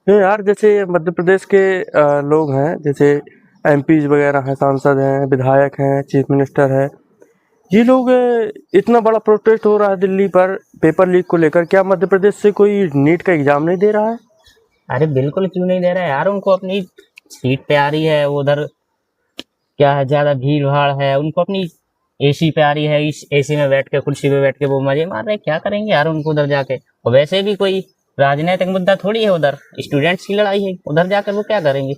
नहीं यार, जैसे मध्य प्रदेश के लोग हैं, जैसे एमपीज वगैरह हैं, सांसद हैं, विधायक हैं, चीफ मिनिस्टर है, ये लोग इतना बड़ा प्रोटेस्ट हो रहा है दिल्ली पर पेपर लीक को लेकर, क्या मध्य प्रदेश से कोई नीट का एग्जाम नहीं दे रहा है? अरे बिल्कुल क्यों नहीं दे रहा है यार, उनको अपनी सीट पे आ रही है। वो उधर क्या है, ज्यादा भीड़ भाड़ है, उनको अपनी एसी पे आ रही है, इस एसी में बैठ के, कुर्सी पे बैठ के वो मजे मार रहे हैं। क्या करेंगे यार उनको उधर जाके? और वैसे भी कोई राजनीतिक मुद्दा थोड़ी है उधर, स्टूडेंट्स की लड़ाई है। उधर जाकर वो क्या करेंगे?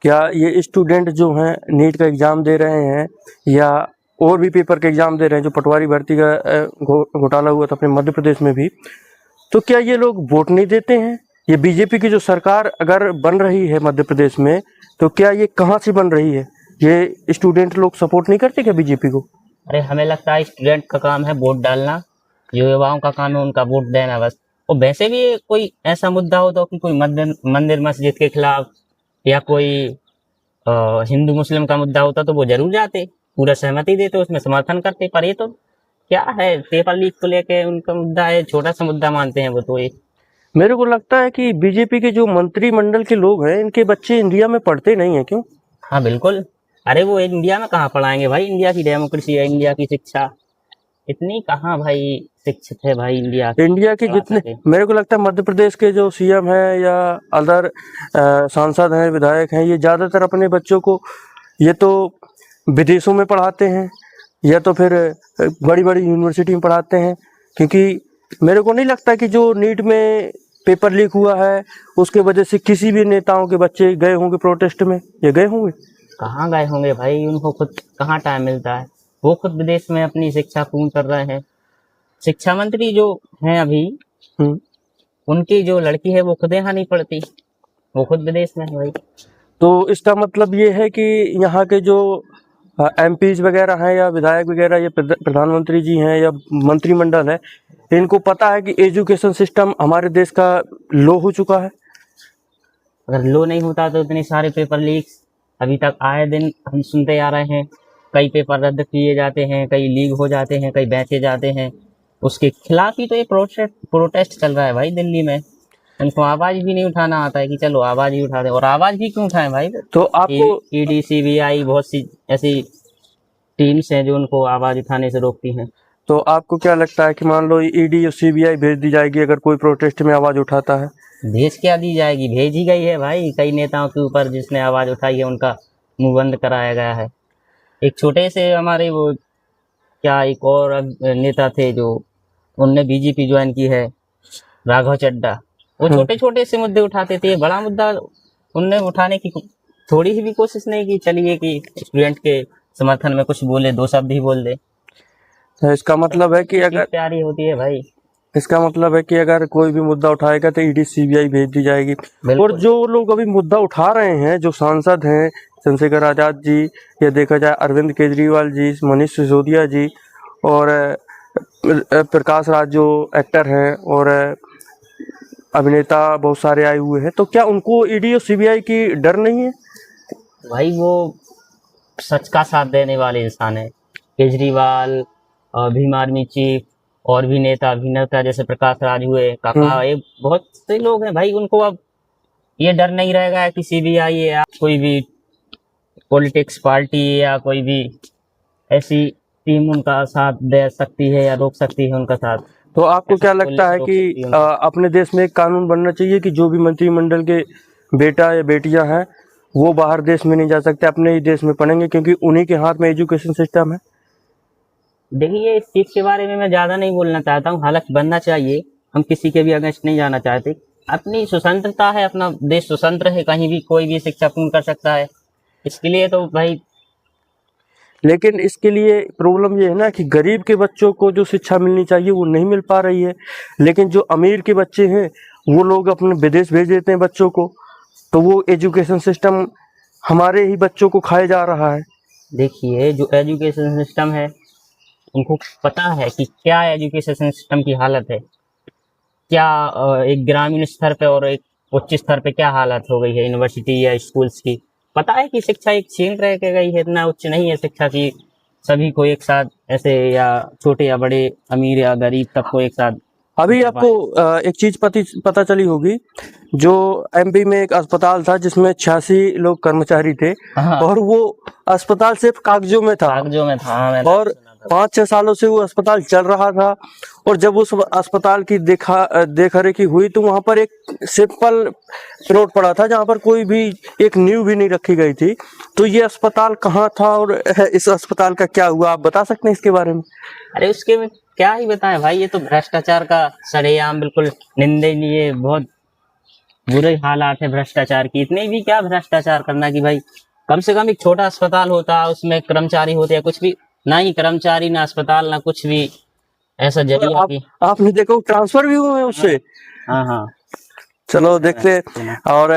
क्या ये स्टूडेंट जो हैं नीट का एग्जाम दे रहे हैं या और भी पेपर का एग्जाम दे रहे हैं, जो पटवारी भर्ती का घोटाला हुआ था अपने मध्य प्रदेश में भी, तो क्या ये लोग वोट नहीं देते हैं? ये बीजेपी की जो सरकार अगर बन रही है मध्य प्रदेश में, तो क्या ये कहाँ से बन रही है? ये स्टूडेंट लोग सपोर्ट नहीं करते क्या बीजेपी को? अरे हमें लगता है स्टूडेंट का काम है वोट डालना, जो युवाओं का काम है उनका वोट देना बस। और वैसे भी कोई ऐसा मुद्दा हो तो कि कोई मंदिर मंदिर मस्जिद के खिलाफ या कोई हिंदू मुस्लिम का मुद्दा होता तो वो जरूर जाते, पूरा सहमति देते, उसमें समर्थन करते। पर ये तो क्या है, पेपर लीक को लेके उनका मुद्दा है, छोटा सा मुद्दा मानते हैं वो तो। ये मेरे को लगता है कि बीजेपी के जो मंत्रिमंडल के लोग हैं, इनके बच्चे इंडिया में पढ़ते नहीं है, क्यों? हाँ बिल्कुल। अरे वो इंडिया में कहाँ पढ़ाएंगे भाई? इंडिया की डेमोक्रेसी है, इंडिया की शिक्षा इतनी कहाँ भाई शिक्षित है भाई इंडिया इंडिया के पढ़ा जितने, सके। मेरे को लगता है मध्य प्रदेश के जो सीएम हैं या अदर सांसद हैं, विधायक हैं, ये ज़्यादातर अपने बच्चों को ये तो विदेशों में पढ़ाते हैं या तो फिर बड़ी बड़ी यूनिवर्सिटी में पढ़ाते हैं, क्योंकि मेरे को नहीं लगता कि जो नीट में पेपर लीक हुआ है उसके वजह से किसी भी नेताओं के बच्चे गए होंगे प्रोटेस्ट में, या गए होंगे? कहाँ गए होंगे भाई, उनको खुद कहाँ टाइम मिलता है। वो खुद विदेश में अपनी शिक्षा पूर्ण कर रहे हैं। शिक्षा मंत्री जो हैं अभी, हम्म। उनकी जो लड़की है वो खुद यहाँ नहीं पढ़ती, वो खुद विदेश में है भाई। तो इसका मतलब ये है कि यहाँ के जो एमपीज वगैरह हैं या विधायक वगैरह, ये प्रधानमंत्री जी हैं या मंत्रिमंडल है, इनको पता है कि एजुकेशन सिस्टम हमारे देश का लो हो चुका है। अगर लो नहीं होता तो इतने सारे पेपर लीक्स अभी तक आए दिन हम सुनते आ रहे हैं। कई पेपर रद्द किए जाते हैं, कई लीक हो जाते हैं, कई बेचे जाते हैं। उसके खिलाफ ही तो ये प्रोटेस्ट चल रहा है भाई दिल्ली में। उनको आवाज भी नहीं उठाना आता है कि चलो आवाज ही उठा दे। और आवाज भी क्यों उठाएं भाई? तो आपको ईडी सीबीआई बहुत सी ऐसी टीम्स हैं जो उनको आवाज उठाने से रोकती हैं। तो आपको क्या लगता है कि मान लो ईडी और सीबीआई भेज दी जाएगी अगर कोई प्रोटेस्ट में आवाज उठाता है? भेज क्या दी जाएगी, भेज ही गई है भाई। कई नेताओं के ऊपर जिसने आवाज उठाई है उनका मुंह बंद कराया गया है। एक छोटे से हमारे वो क्या एक और नेता थे जो उनने बीजेपी ज्वाइन की है, राघव चड्डा। वो छोटे छोटे से मुद्दे उठाते थे, बड़ा मुद्दा उनने उठाने की थोड़ी सी भी कोशिश नहीं की। चलिए कि स्टूडेंट के समर्थन में कुछ बोले, दो शब्द ही बोल दे। तो इसका मतलब है कि अगर प्यारी होती है भाई। इसका मतलब है कि अगर कोई भी मुद्दा उठाएगा तो ईडी सीबीआई भेज दी जाएगी। और जो लोग अभी मुद्दा उठा रहे हैं, जो सांसद हैं, चंद्रशेखर आजाद जी, या देखा जाए अरविंद केजरीवाल जी, मनीष सिसोदिया जी, और प्रकाश राज जो एक्टर हैं, और अभिनेता बहुत सारे आए हुए हैं, तो क्या उनको ईडी और सीबीआई की डर नहीं है? भाई वो सच का साथ देने वाले इंसान है। केजरीवाल, भीम आर्मी चीफ, और भी नेता अभिनेता जैसे प्रकाश राज हुए, काका, ये बहुत से लोग हैं भाई। उनको अब ये डर नहीं रहेगा कि सीबीआई या कोई भी पॉलिटिक्स पार्टी या कोई भी ऐसी टीम उनका साथ दे सकती है या रोक सकती है उनका साथ। तो आपको क्या लगता है कि अपने देश में एक कानून बनना चाहिए कि जो भी मंत्रिमंडल के बेटा या बेटियां हैं वो बाहर देश में नहीं जा सकते, अपने ही देश में पढ़ेंगे, क्योंकि उन्हीं के हाथ में एजुकेशन सिस्टम है? देखिए इस चीज के बारे में मैं ज्यादा नहीं बोलना चाहता हूँ, हालांकि बनना चाहिए। हम किसी के भी अगेंस्ट नहीं जाना चाहते। अपनी स्वतंत्रता है, अपना देश स्वतंत्र है, कहीं भी कोई भी शिक्षा पूर्ण कर सकता है। इसके लिए तो भाई, लेकिन इसके लिए प्रॉब्लम ये है ना कि गरीब के बच्चों को जो शिक्षा मिलनी चाहिए वो नहीं मिल पा रही है, लेकिन जो अमीर के बच्चे हैं वो लोग अपने विदेश भेज देते हैं बच्चों को, तो वो एजुकेशन सिस्टम हमारे ही बच्चों को खाए जा रहा है। देखिए जो एजुकेशन सिस्टम है, उनको पता है कि क्या एजुकेशन सिस्टम की हालत है, क्या एक ग्रामीण स्तर पे और एक उच्च स्तर पे क्या हालत हो गई है यूनिवर्सिटी या स्कूल्स की। पता है कि शिक्षा एक चेन रह के गई है, इतना उच्च नहीं है शिक्षा की सभी को एक साथ ऐसे, या छोटे या बड़े, अमीर या गरीब, सबको एक साथ अभी आपको एक चीज पता चली होगी, जो एमपी में एक अस्पताल था जिसमें 86 लोग कर्मचारी थे, हाँ। और वो अस्पताल सिर्फ कागजों में था, कागजों में था। हाँ, मैंने और 5-6 सालों से वो अस्पताल चल रहा था। और जब उस अस्पताल की देखा रेखी हुई तो वहां पर एक सिंपल प्लॉट पड़ा था जहां पर कोई भी एक नींव भी नहीं रखी गई थी। तो ये अस्पताल कहाँ था और इस अस्पताल का क्या हुआ, आप बता सकते हैं इसके बारे में? अरे उसके में क्या ही बताएं भाई, ये तो भ्रष्टाचार का सरेआम बिल्कुल निंदनीय, बहुत बुरे हालात है भ्रष्टाचार की। इतने भी क्या भ्रष्टाचार करना कि भाई कम से कम एक छोटा अस्पताल होता, उसमें कर्मचारी होते या कुछ भी, ना ही कर्मचारी ना अस्पताल ना कुछ भी, ऐसा जरिया की। आपने देखो ट्रांसफर भी हुए हैं उससे। हाँ हाँ, चलो देखते। और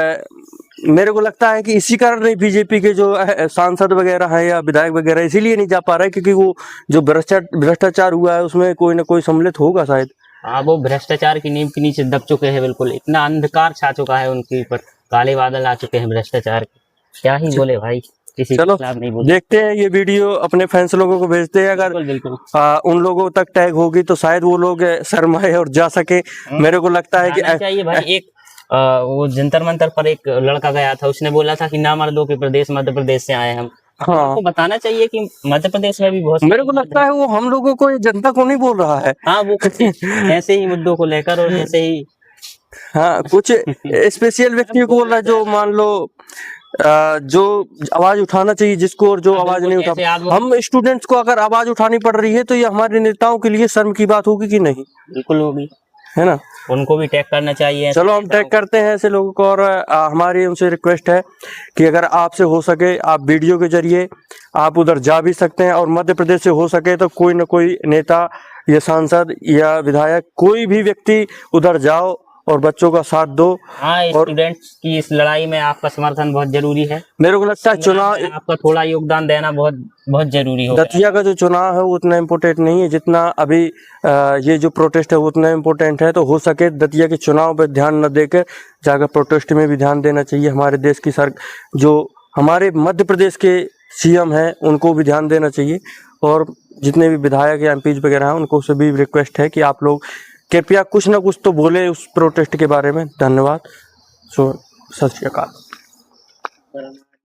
मेरे को लगता है कि इसी कारण नहीं बीजेपी के जो सांसद वगैरह हैं या विधायक वगैरह इसीलिए नहीं जा पा रहे, क्योंकि वो जो भ्रष्टाचार हुआ है उसमें कोई ना कोई सम्मिलित होगा शायद। हाँ, वो भ्रष्टाचार की नींव के नीचे दब चुके हैं बिल्कुल। इतना अंधकार छा चुका है उनके ऊपर, काले बादल आ चुके हैं भ्रष्टाचार के। क्या ही बोले भाई, किसी के चलो खिलाफ नहीं बोले। देखते हैं, ये वीडियो अपने फैंस लोगों को भेजते हैं, अगर बिल्कुल उन लोगों तक टैग होगी तो शायद वो लोग शर्माए और जा सके। मेरे को लगता है कि जाना चाहिए भाई। एक वो जंतर मंतर पर एक लड़का गया था, उसने बोला था कि ना मर्दों के प्रदेश मध्य प्रदेश से आए हम। हाँ, आपको बताना चाहिए कि मध्य प्रदेश में भी बहुत, मेरे को लगता है वो हम लोगों को, जनता को नहीं बोल रहा है। हाँ, वो कुछ ऐसे ही मुद्दों को लेकर और ऐसे ही, हाँ, कुछ स्पेशल व्यक्तियों को बोल रहा है, जो मान लो जो आवाज उठाना चाहिए जिसको, और जो आवाज नहीं उठा। हम स्टूडेंट्स को अगर आवाज उठानी पड़ रही है तो ये हमारे नेताओं के लिए शर्म की बात होगी कि नहीं? बिल्कुल होगी, है ना? उनको भी टैग करना चाहिए। चलो हम टैग करते हैं ऐसे लोगों को। और हमारी उनसे रिक्वेस्ट है कि अगर आपसे हो सके आप वीडियो के जरिए आप उधर जा भी सकते हैं, और मध्य प्रदेश से हो सके तो कोई न कोई नेता या सांसद या विधायक, कोई भी व्यक्ति उधर जाओ और बच्चों का साथ दो। हाँ, स्टूडेंट्स की इस लड़ाई में आपका समर्थन बहुत जरूरी है। मेरे को लगता है चुनाव, आपका थोड़ा योगदान देना बहुत बहुत जरूरी हो। दतिया का जो चुनाव है वो उतना इम्पोर्टेंट नहीं है जितना अभी ये जो प्रोटेस्ट है वो उतना इम्पोर्टेंट है। तो हो सके दतिया के चुनाव पर ध्यान न देकर जाकर प्रोटेस्ट में भी ध्यान देना चाहिए। हमारे देश की जो हमारे मध्य प्रदेश के सीएम हैं उनको भी ध्यान देना चाहिए, और जितने भी विधायक या एमपी वगैरह हैं उनको से भी रिक्वेस्ट है कि आप लोग कृपया कुछ ना कुछ तो बोले उस प्रोटेस्ट के बारे में। धन्यवाद। सत श्री अकाल।